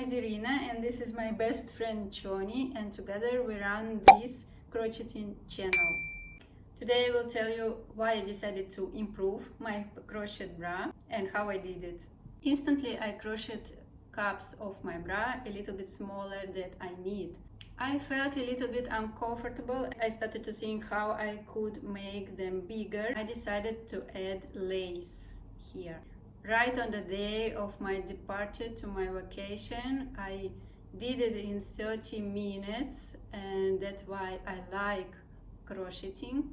is Irina and this is my best friend Choni, and together we run this crocheting channel. Today I will tell you why I decided to improve my crochet bra and how I did it. Instantly I crocheted cups of my bra a little bit smaller than I need. I felt a little bit uncomfortable. I started to think how I could make them bigger. I decided to add lace here. Right on the day of my departure to my vacation, I did it in 30 minutes, and that's why I like crocheting.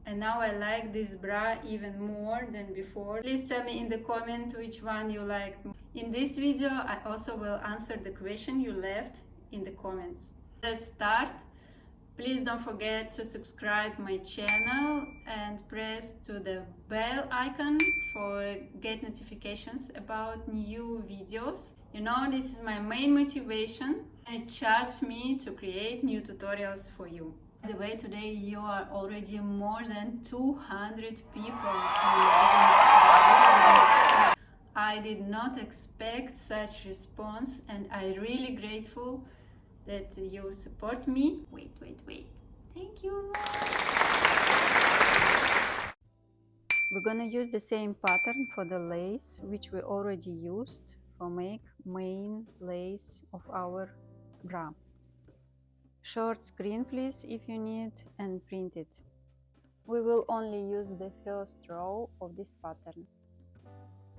And now I like this bra even more than before. Please tell me in the comment which one you liked. In this video, I also will answer the question you left in the comments. Let's start. Please don't forget to subscribe my channel and press to the bell icon for get notifications about new videos. You know, this is my main motivation. It charges me to create new tutorials for you. By the way, today you are already more than 200 people. I did not expect such response, and I'm really grateful that you support me. Wait. Thank you. We're gonna use the same pattern for the lace, which we already used for make main lace of our bra. Short screen please if you need, and print it. We will only use the first row of this pattern.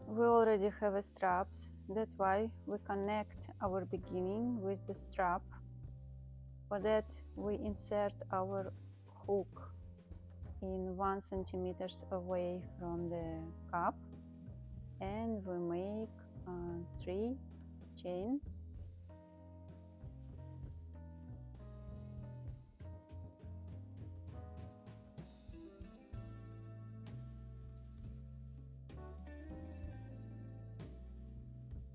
We already have a straps, that's why we connect our beginning with the strap. For that we insert our hook in 1 centimeter away from the cup, and we make 3 chain.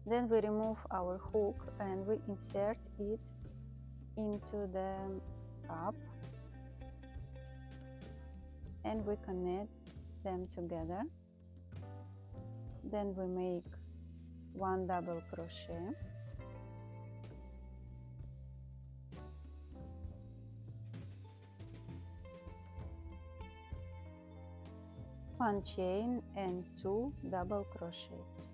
Then we remove our hook and we insert it into the cup, and we connect them together. Then we make 1 double crochet, one chain and 2 double crochets.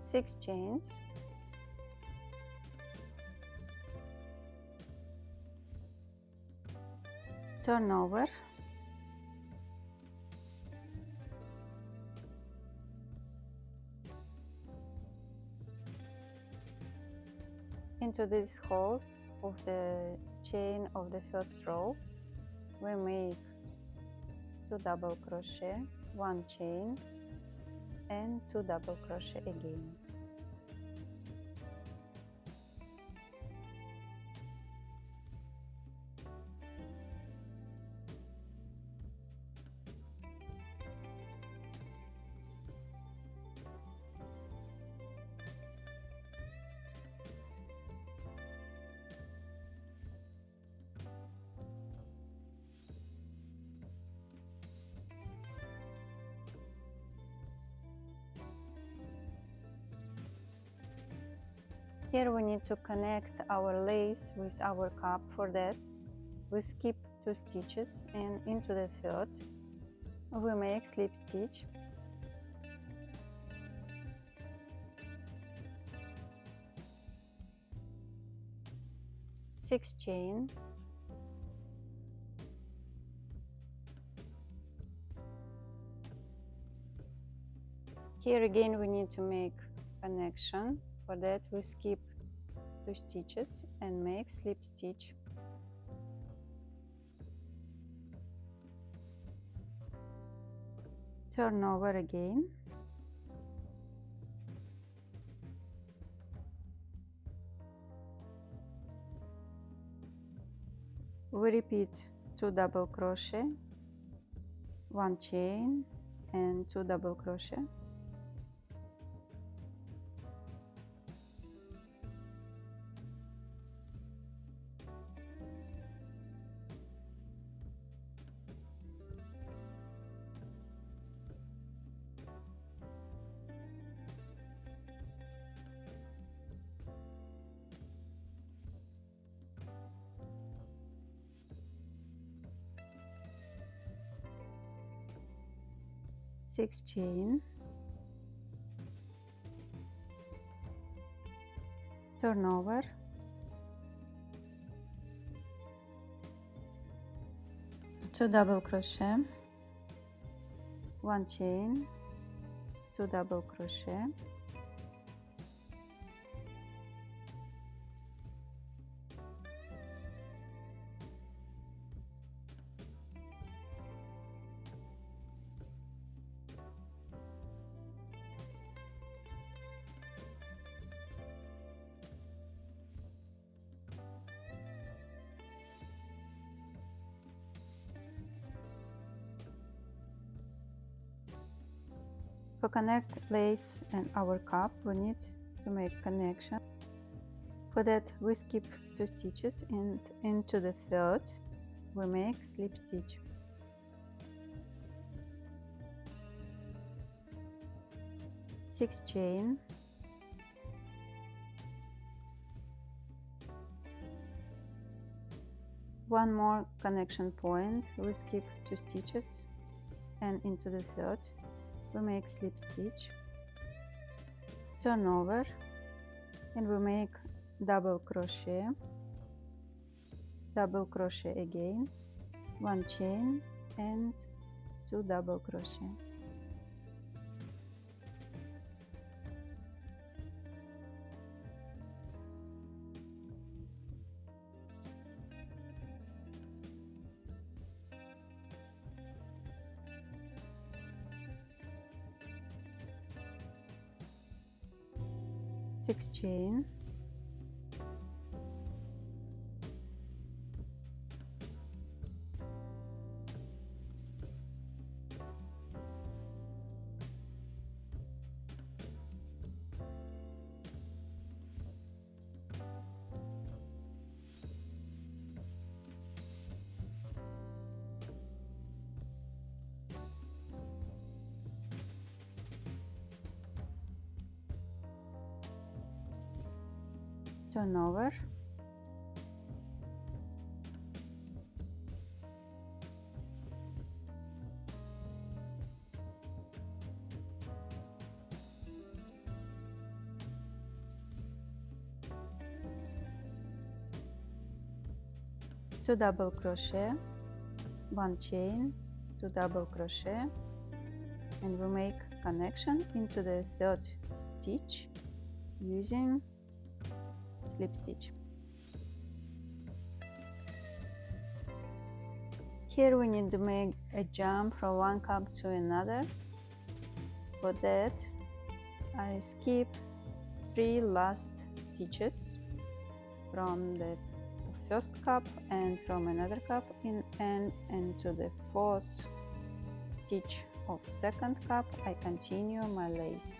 Six chains, turn over, into this hole of the chain of the first row we make 2 double crochet, 1 chain and 2 double crochet again. Here we need to connect our lace with our cup. For that we skip 2 stitches, and into the third we make slip stitch. Six chain, here again we need to make connection. For that we skip 2 stitches and make slip stitch. Turn over again. We repeat 2 double crochet, 1 chain and 2 double crochet. Six chain, turn over, two double crochet, one chain, two double crochet, to connect lace and our cup, we need to make connection. For that, we skip 2 stitches, and into the third we make slip stitch. Six chain, one more connection point, we skip 2 stitches, and into the third we make slip stitch, turn over, and we make double crochet again, one chain and 2 double crochet. Six chain, turn over, two double crochet, one chain, 2 double crochet, and we make connection into the third stitch using slip stitch. Here we need to make a jump from one cup to another. For that, I skip 3 last stitches from the first cup and from another cup and into the 4th stitch of second cup I continue my lace.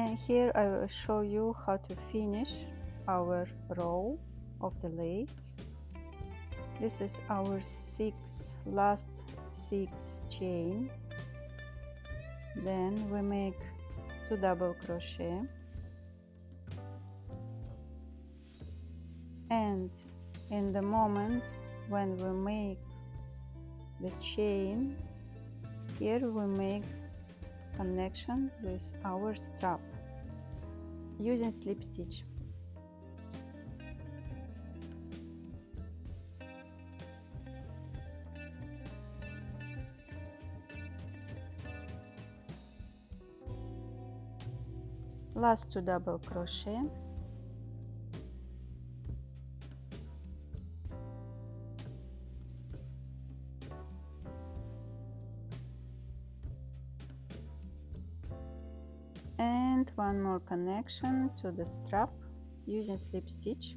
And here I will show you how to finish our row of the lace. This is our last six chain. Then we make 2 double crochet, and in the moment when we make the chain, here we make connection with our strap using slip stitch. Last 2 double crochet, and one more connection to the strap using slip stitch.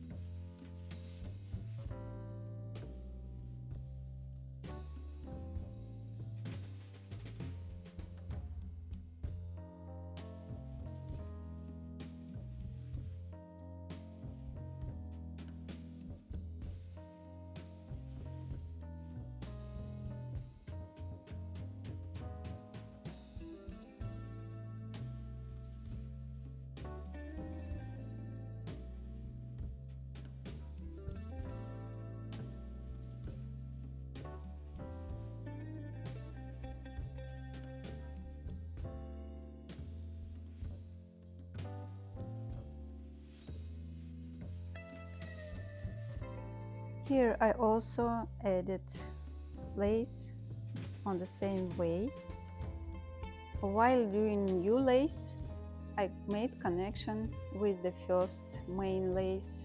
Here I also added lace on the same way. While doing new lace, I made connection with the first main lace.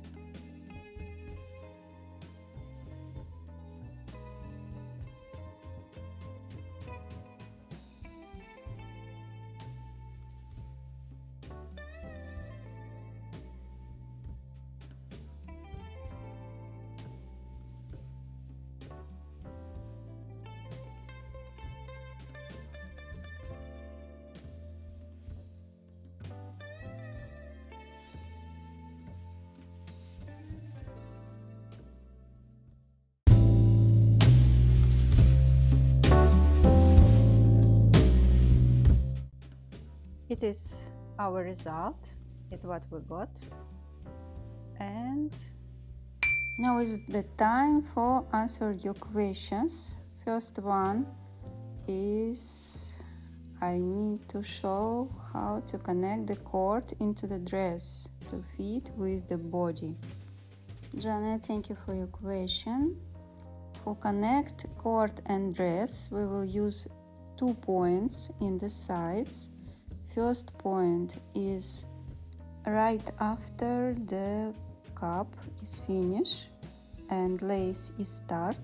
It is our result, it's what we got. And now is the time for answer your questions. First one is I need to show how to connect the cord into the dress to fit with the body. Janet, thank you for your question. For connect cord and dress, we will use 2 points in the sides. First point is right after the cup is finished and lace is start.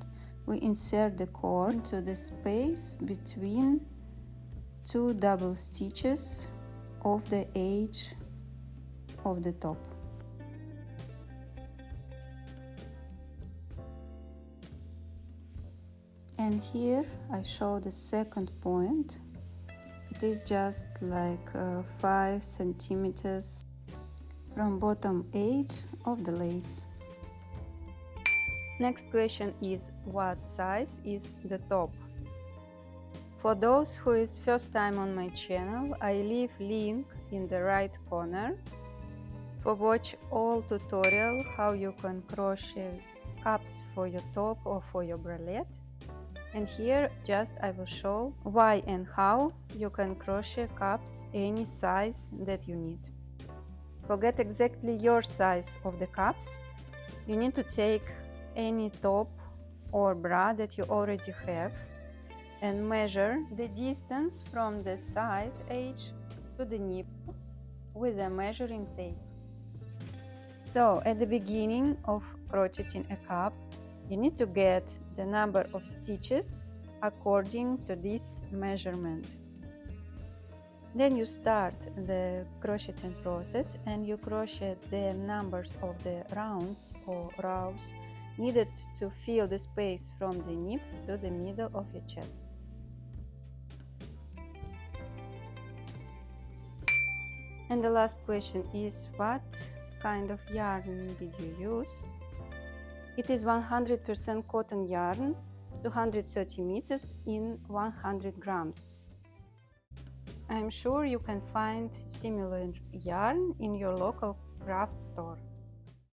We insert the cord to the space between 2 double stitches of the edge of the top. And here I show the second point. It is just like 5 centimeters from bottom edge of the lace. Next question is what size is the top? For those who is first time on my channel, I leave link in the right corner for watch all tutorial how you can crochet cups for your top or for your bralette. And here just I will show why and how you can crochet cups any size that you need. To get exactly your size of the cups, you need to take any top or bra that you already have and measure the distance from the side edge to the nipple with a measuring tape. So at the beginning of crocheting a cup, you need to get the number of stitches according to this measurement. Then you start the crocheting process and you crochet the numbers of the rounds or rows needed to fill the space from the nip to the middle of your chest. And the last question is, what kind of yarn did you use? It is 100% cotton yarn, 230 meters in 100 grams. I'm sure you can find similar yarn in your local craft store.